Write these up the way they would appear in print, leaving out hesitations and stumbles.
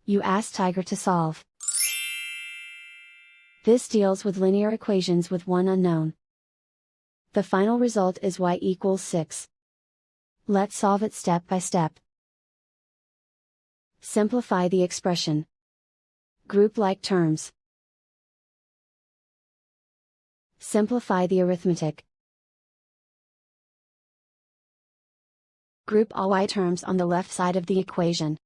You ask Tiger to solve. This deals with linear equations with one unknown. The final result is y equals 6. Let's solve it step by step. Simplify the expression. Group like terms. Simplify the arithmetic. Group all y terms on the left side of the equation.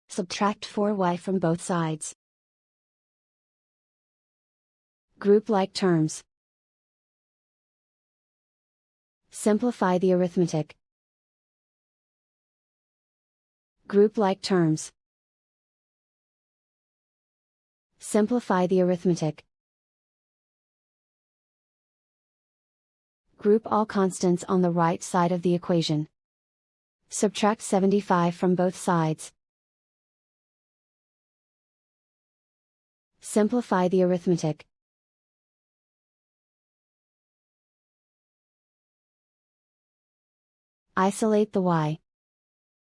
Subtract 4y from both sides. Group like terms. Simplify the arithmetic. Group like terms. Simplify the arithmetic. Group all constants on the right side of the equation. Subtract 75 from both sides. Simplify the arithmetic. Isolate the y.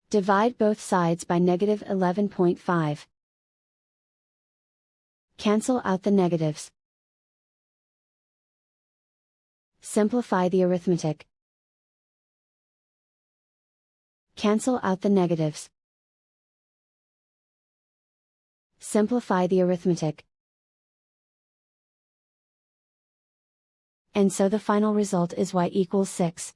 Divide both sides by negative 11.5. Cancel out the negatives. Simplify the arithmetic. Cancel out the negatives. Simplify the arithmetic. And so the final result is y equals 6.